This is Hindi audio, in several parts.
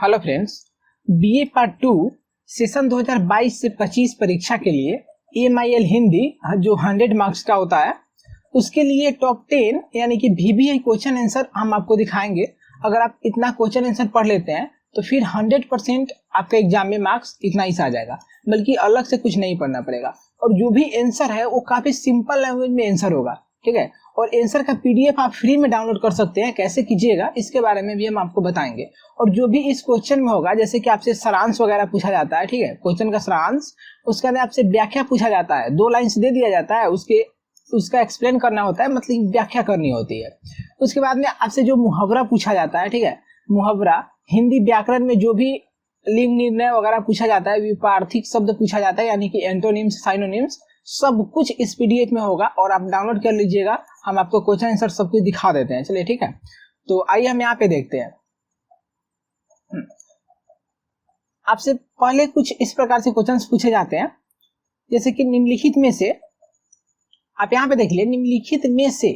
Hello friends, BA part 2 session 2022 से 25 परीक्षा के लिए एमआईएल हिंदी जो 100 मार्क्स का होता है उसके लिए टॉप 10 यानी कि वीवीआई क्वेश्चन आंसर हम आपको दिखाएंगे। अगर आप इतना क्वेश्चन आंसर पढ़ लेते हैं तो फिर 100% आपका एग्जाम में मार्क्स इतना ही आ जाएगा, बल्कि अलग से कुछ नहीं पढ़ना पड़ेगा। और जो भी आंसर है वो काफी सिंपल लैंग्वेज में आंसर होगा, ठीक है। और आंसर का पीडीएफ आप फ्री में डाउनलोड कर सकते हैं। कैसे कीजिएगा इसके बारे में भी हम आपको बताएंगे। और जो भी इस क्वेश्चन में होगा, जैसे कि आपसे सारांश वगैरह पूछा जाता है, ठीक है, क्वेश्चन का सारांश, उसके अंदर आपसे व्याख्या पूछा जाता है। 2 लाइन्स दे दिया जाता है, उसका एक्सप्लेन करना होता है, मतलब व्याख्या करनी होती है। उसके बाद में आपसे जो मुहावरा पूछा जाता है, ठीक है, मुहावरा हिंदी व्याकरण में जो भी लिंग निर्णय वगैरह पूछा जाता है, विपार्थिक शब्द पूछा जाता है, यानी कि एंटोनिम्स, साइनोनिम्स, सब कुछ इस पीडीएफ में होगा और आप डाउनलोड कर लीजिएगा। हम आपको क्वेश्चन आंसर सब कुछ दिखा देते हैं। चलिए ठीक है, तो आइए हम यहाँ पे देखते हैं। आपसे पहले कुछ इस प्रकार से क्वेश्चंस पूछे जाते हैं, जैसे कि निम्नलिखित में से, आप यहाँ पे देख लिए, निम्नलिखित में से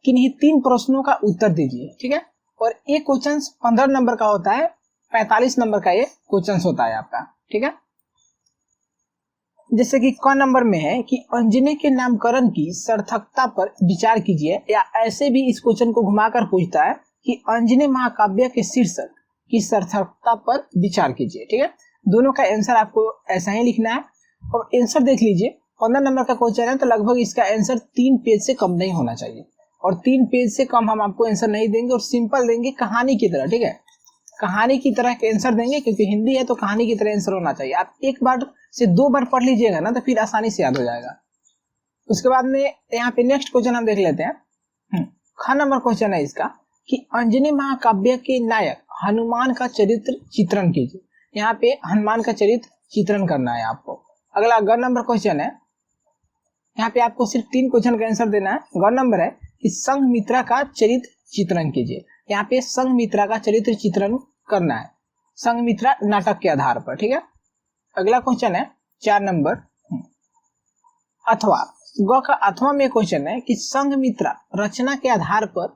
किन्हीं 3 प्रश्नों का उत्तर दीजिए, ठीक है। और ये क्वेश्चन 15 नंबर का होता है, 45 नंबर का ये क्वेश्चन होता है आपका, ठीक है। जैसे कि क नंबर में है कि अंजनी के नामकरण की सार्थकता पर विचार कीजिए, या ऐसे भी इस क्वेश्चन को घुमाकर पूछता है कि अंजनी महाकाव्य के शीर्षक की सार्थकता पर विचार कीजिए, ठीक है। दोनों का आंसर आपको ऐसा ही लिखना है। और आंसर देख लीजिए, 15 नंबर का क्वेश्चन है, तो लगभग इसका आंसर 3 पेज से कम नहीं होना चाहिए। और 3 पेज से कम हम आपको आंसर नहीं देंगे, और सिंपल देंगे, कहानी की तरह, ठीक है, कहानी की तरह के आंसर देंगे, क्योंकि हिंदी है तो कहानी की तरह आंसर होना चाहिए। आप एक बार से 2 बार पढ़ लीजिएगा ना, तो फिर आसानी से याद हो जाएगा। उसके बाद में यहाँ पे नेक्स्ट क्वेश्चन हम देख लेते हैं। ख नंबर क्वेश्चन है इसका कि अंजनी महाकाव्य के नायक हनुमान का चरित्र चित्रण कीजिए। यहाँ पे हनुमान का चरित्र चित्रण करना है आपको। अगला ग नंबर क्वेश्चन है, यहाँ पे आपको सिर्फ 3 क्वेश्चन का आंसर देना है। ग नंबर है कि संघमित्रा का चरित्र चित्रण कीजिए। यहाँ पे संघमित्रा का चरित्र चित्रण करना है, संघमित्रा नाटक के आधार पर, ठीक है। अगला क्वेश्चन है 4 नंबर, अथवा। ग का अथवा में क्वेश्चन है कि संघमित्रा रचना के आधार पर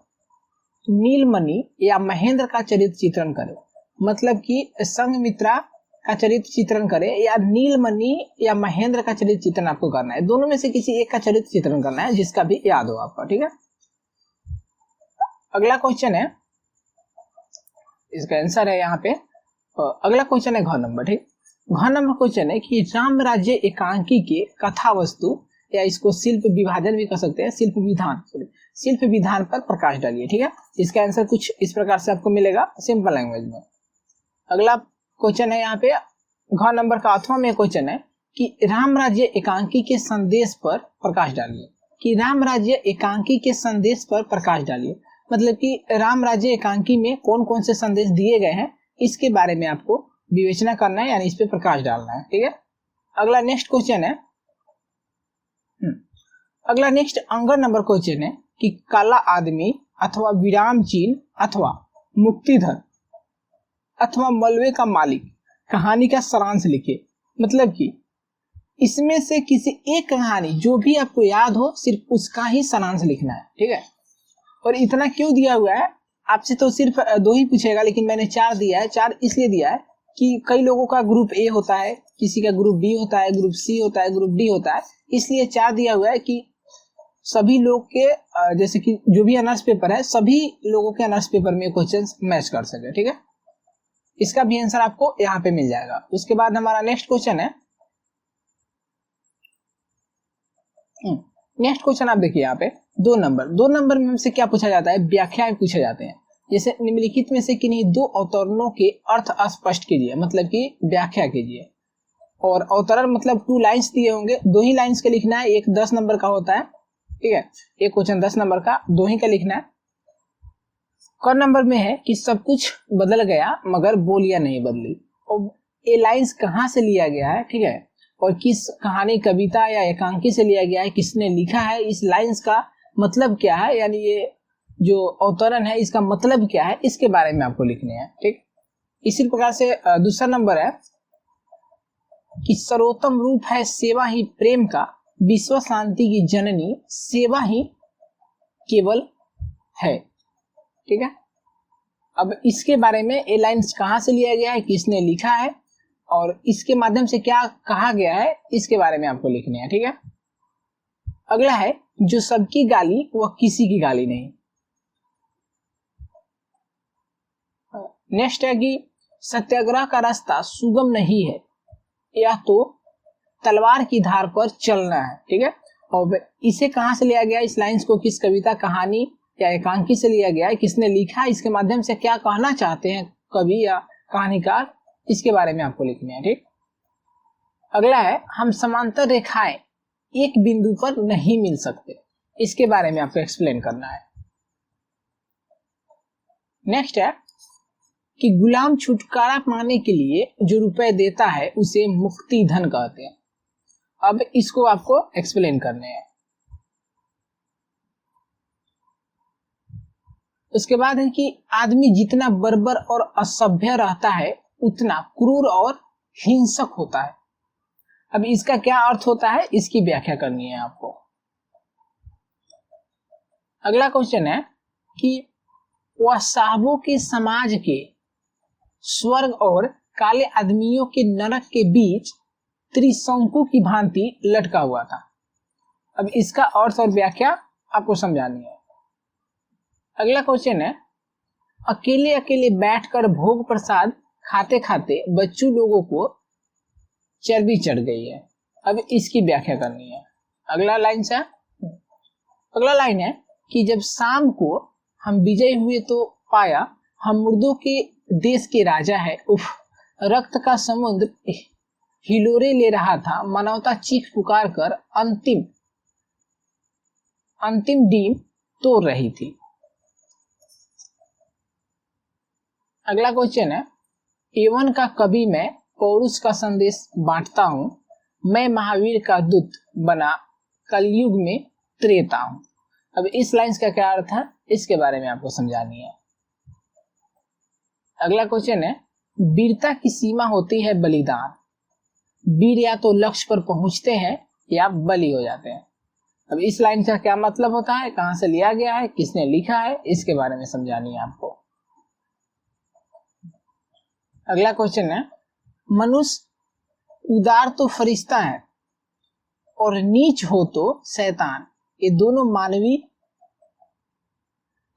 नीलमणि या महेंद्र का चरित्र चित्रण करे। मतलब कि संघमित्रा का चरित्र चित्रण करे या नीलमणि या महेंद्र का चरित्र चित्रण आपको करना है। दोनों में से किसी एक का चरित्र चित्रण करना है, जिसका भी याद हो आपका, ठीक है। अगला क्वेश्चन है, इसका आंसर है यहाँ पे, अगला क्वेश्चन है घ नंबर, ठीक। घ नंबर क्वेश्चन है कि राम राज्य एकांकी के कथा वस्तु, या इसको शिल्प विभाजन भी कह सकते हैं, शिल्प विधान पर प्रकाश डालिए, ठीक है। इसका आंसर कुछ इस प्रकार से आपको मिलेगा सिंपल लैंग्वेज में। अगला क्वेश्चन है यहाँ पे घ नंबर का अथवा में क्वेश्चन है कि राम राज्य एकांकी के संदेश पर प्रकाश डालिए, कि राम राज्य एकांकी के संदेश पर प्रकाश डालिए। मतलब कि राम राज्य एकांकी में कौन कौन से संदेश दिए गए हैं, इसके बारे में आपको विवेचना करना है, यानी इस पे प्रकाश डालना है, ठीक है। अगला नेक्स्ट क्वेश्चन है, अगला नेक्स्ट अंगर नंबर क्वेश्चन है कि काला आदमी अथवा विराम चिन्ह अथवा मुक्तिधर अथवा मलबे का मालिक कहानी का सारांश लिखे। मतलब कि इसमें से किसी एक कहानी जो भी आपको याद हो, सिर्फ उसका ही सारांश लिखना है, ठीक है। और इतना क्यों दिया हुआ है, आपसे तो सिर्फ 2 ही पूछेगा, लेकिन मैंने 4 दिया है। 4 इसलिए दिया है कि कई लोगों का ग्रुप ए होता है, किसी का ग्रुप बी होता है, ग्रुप सी होता है, ग्रुप डी होता है, इसलिए 4 दिया हुआ है कि सभी लोग के, जैसे कि जो भी ऑनर्स पेपर है, सभी लोगों के ऑनर्स पेपर में क्वेश्चन मैच कर सके, ठीक है। इसका भी आंसर आपको यहाँ पे मिल जाएगा। उसके बाद हमारा नेक्स्ट क्वेश्चन है, नेक्स्ट क्वेश्चन आप देखिए यहाँ पे 2 नंबर में हमसे क्या पूछा जाता है, व्याख्याएं पूछे जाते हैं। जैसे निम्नलिखित में से किन्हीं 2 अवतरणों के अर्थ स्पष्ट कीजिए, मतलब कि व्याख्या कीजिए। और अवतरण मतलब 2 लाइन्स दिए होंगे, 2 ही लाइन्स के लिखना है। एक 10 नंबर का होता है, ठीक है, एक क्वेश्चन 10 नंबर का, 2 ही का लिखना है। क नंबर में है कि सब कुछ बदल गया मगर बोलियां नहीं बदली। और ये लाइन्स कहाँ से लिया गया है, ठीक है, और किस कहानी, कविता या एकांकी से लिया गया है, किसने लिखा है, इस लाइन्स का मतलब क्या है, यानी ये जो अवतरण है इसका मतलब क्या है, इसके बारे में आपको लिखने हैं, ठीक। इसी प्रकार से दूसरा नंबर है कि सर्वोत्तम रूप है सेवा ही प्रेम का, विश्व शांति की जननी सेवा ही केवल है, ठीक है। अब इसके बारे में ये लाइन्स कहाँ से लिया गया है, किसने लिखा है और इसके माध्यम से क्या कहा गया है, इसके बारे में आपको लिखने है। ठीक है, अगला है जो सबकी गाली वह किसी की गाली नहीं। नेक्स्ट है कि सत्याग्रह का रास्ता सुगम नहीं है, यह तो तलवार की धार पर चलना है। ठीक है, और इसे कहाँ से लिया गया, इस लाइन्स को किस कविता, कहानी या एकांकी से लिया गया है, किसने लिखा, इसके माध्यम से क्या कहना चाहते हैं कवि या कहानीकार, इसके बारे में आपको लिखना है। ठीक, अगला है हम समांतर रेखाएं एक बिंदु पर नहीं मिल सकते, इसके बारे में आपको एक्सप्लेन करना है। नेक्स्ट है कि गुलाम छुटकारा पाने के लिए जो रुपए देता है उसे मुक्ति धन कहते हैं। अब इसको आपको एक्सप्लेन करने हैं। उसके बाद है कि आदमी जितना बर्बर और असभ्य रहता है उतना क्रूर और हिंसक होता है। अब इसका क्या अर्थ होता है, इसकी व्याख्या करनी है आपको। अगला क्वेश्चन है कि वह साहबों के समाज के स्वर्ग और काले आदमियों के नरक के बीच त्रिशंकु की भांति लटका हुआ था। अब इसका अर्थ और व्याख्या आपको समझानी है। अगला क्वेश्चन है अकेले अकेले बैठकर भोग प्रसाद खाते खाते बच्चों लोगों को चर्बी चढ़ गई है। अब इसकी व्याख्या करनी है। अगला लाइन है कि जब शाम को हम विजय हुए तो पाया हम मुर्दों के देश के राजा है। उफ, रक्त का समुद्र हिलोरे ले रहा था, मानवता चीख पुकार कर अंतिम डीम तोड़ रही थी। अगला क्वेश्चन है एवन का कवि मैं पौरुष का संदेश बांटता हूं, मैं महावीर का दूत बना कलयुग में त्रेता हूं। अब इस लाइंस का क्या अर्थ है, इसके बारे में आपको समझानी है। अगला क्वेश्चन है वीरता की सीमा होती है बलिदान, वीर या तो लक्ष्य पर पहुंचते हैं या बलि हो जाते हैं। अब इस लाइन का क्या मतलब होता है, कहां से लिया गया है, किसने लिखा है, इसके बारे में समझानी है आपको। अगला क्वेश्चन है मनुष्य उदार तो फरिश्ता है और नीच हो तो शैतान, ये दोनों मानवीय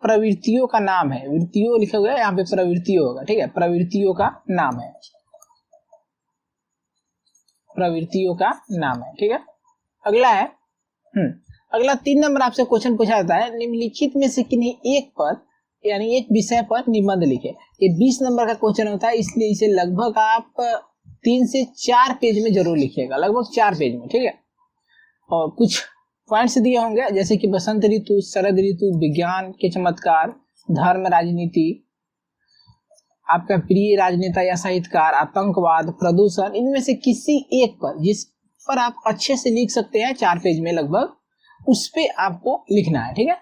प्रवृत्तियों का नाम है। वृत्तियों लिखा हुआ है, यहाँ पे प्रवृत्तियों होगा। ठीक है, प्रवृत्तियों का नाम है, प्रवृत्तियों का नाम है। ठीक है, अगला है अगला 3 नंबर आपसे क्वेश्चन पूछा जाता है निम्नलिखित में से किन्हीं एक पर यानी एक विषय पर निबंध लिखे। ये 20 नंबर का क्वेश्चन होता है, इसलिए इसे लगभग आप 3 से 4 पेज में जरूर लिखिएगा, लगभग 4 पेज में। ठीक है, और कुछ पॉइंट्स दिए होंगे जैसे कि बसंत ऋतु, शरद ऋतु, विज्ञान के चमत्कार, धर्म, राजनीति, आपका प्रिय राजनेता या साहित्यकार, आतंकवाद, प्रदूषण, इनमें से किसी एक पर जिस पर आप अच्छे से लिख सकते हैं 4 पेज में लगभग, उस पे आपको लिखना है। ठीक है,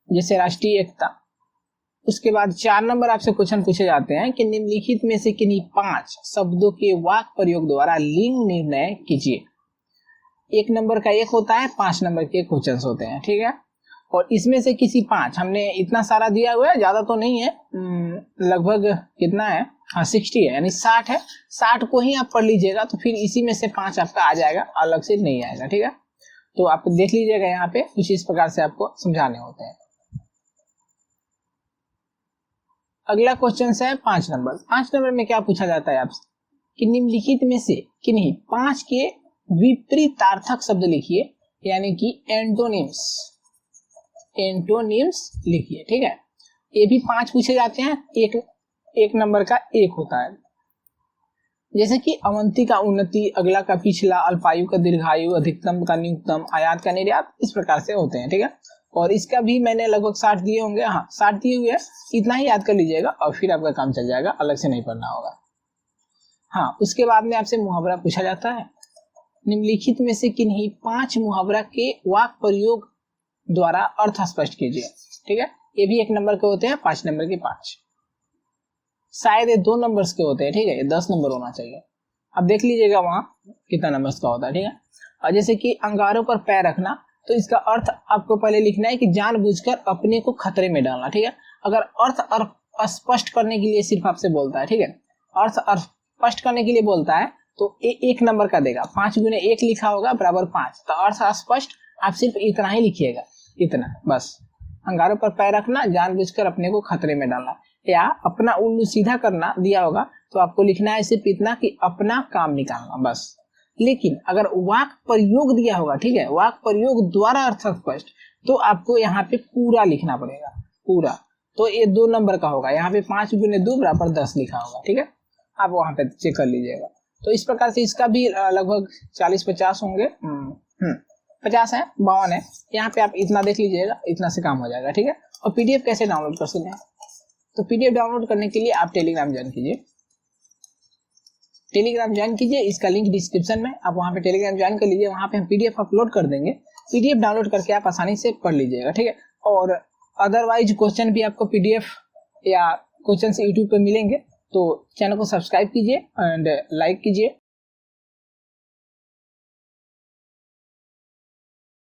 जैसे राष्ट्रीय एकता। उसके बाद 4 नंबर आपसे क्वेश्चन पूछे जाते हैं कि निम्नलिखित में से किन्हीं 5 शब्दों के वाक्य प्रयोग द्वारा लिंग निर्णय कीजिए। 1 नंबर का एक होता है, 5 नंबर के क्वेश्चन होते हैं। ठीक है, और इसमें से किसी 5, हमने इतना सारा दिया हुआ है, ज्यादा तो नहीं है, लगभग कितना है, हाँ 60 है, यानी 60 है। 60 को ही आप पढ़ लीजिएगा तो फिर इसी में से 5 आपका आ जाएगा, अलग से नहीं आएगा। ठीक है, तो आप देख लीजिएगा, यहाँ पे कुछ इस प्रकार से आपको समझाने होते हैं। अगला क्वेश्चन है 5 नंबर। 5 नंबर में क्या पूछा जाता है आपसे कि निम्नलिखित में से किन्हीं 5 के विपरीतार्थक शब्द लिखिए, यानी कि एंटोनिम्स लिखिए। ठीक है, ये भी 5 पूछे जाते हैं, एक नंबर का एक होता है। जैसे कि अवंती का उन्नति, अगला का पिछला, अल्पायु का दीर्घायु, अधिकतम का न्यूनतम, आयात का निर्यात, इस प्रकार से होते हैं। ठीक है, और इसका भी मैंने लगभग 60 दिए होंगे, हाँ 60 दिए हुए हैं, इतना ही याद कर लीजिएगा और फिर आपका काम चल जाएगा, अलग से नहीं पढ़ना होगा। हाँ, उसके बाद में आपसे मुहावरा पूछा जाता है, निम्नलिखित में से किन्हीं 5 मुहावरा के वाक्य प्रयोग द्वारा अर्थ स्पष्ट कीजिए। ठीक है, ये भी 1 नंबर के होते हैं, 5 नंबर के 5, शायद ये 2 नंबर के होते हैं। ठीक है, ये 10 नंबर होना चाहिए, अब देख लीजिएगा वहां कितना नंबर का होता है। ठीक है, और जैसे कि अंगारों पर पैर रखना, तो इसका अर्थ आपको पहले लिखना है कि जानबूझकर अपने को खतरे में डालना। ठीक है, अगर अर्थ स्पष्ट करने के लिए सिर्फ आपसे बोलता है, ठीक है, अर्थ स्पष्ट करने के लिए बोलता है तो एक नंबर का देगा, 5 गुने 1 लिखा होगा बराबर 5, तो अर्थ स्पष्ट आप सिर्फ इतना ही लिखिएगा, इतना बस। अंगारों पर पैर रखना, जानबूझकर अपने को खतरे में डालना, या अपना उल्लू सीधा करना दिया होगा तो आपको लिखना है सिर्फ इतना कि अपना काम निकालना बस। लेकिन अगर वाक प्रयोग दिया होगा, ठीक है, वाक प्रयोग द्वारा अर्थ स्पष्ट, तो आपको यहाँ पे पूरा लिखना पड़ेगा, पूरा। तो ये 2 नंबर का होगा, यहाँ पे 5 गुने 2 बराबर 10 लिखा होगा, ठीक है, आप वहां पे चेक कर लीजिएगा। तो इस प्रकार से इसका भी लगभग 40-50 होंगे, 50 है, 52 है, यहाँ पे आप इतना देख लीजिएगा, इतना से काम हो जाएगा, ठीक है। और पीडीएफ कैसे डाउनलोड कर सकते हैं, तो पीडीएफ डाउनलोड करने के लिए आप टेलीग्राम ज्वाइन कीजिए, टेलीग्राम ज्वाइन कीजिए, इसका लिंक डिस्क्रिप्शन में, आप वहां पे टेलीग्राम ज्वाइन कर लीजिए, वहां पे हम पीडीएफ अपलोड कर देंगे, पीडीएफ डाउनलोड करके आप आसानी से पढ़ लीजिएगा, ठीक है। और अदरवाइज क्वेश्चन भी आपको पीडीएफ या क्वेश्चन यूट्यूब पे मिलेंगे, तो चैनल को सब्सक्राइब कीजिए एंड लाइक कीजिए।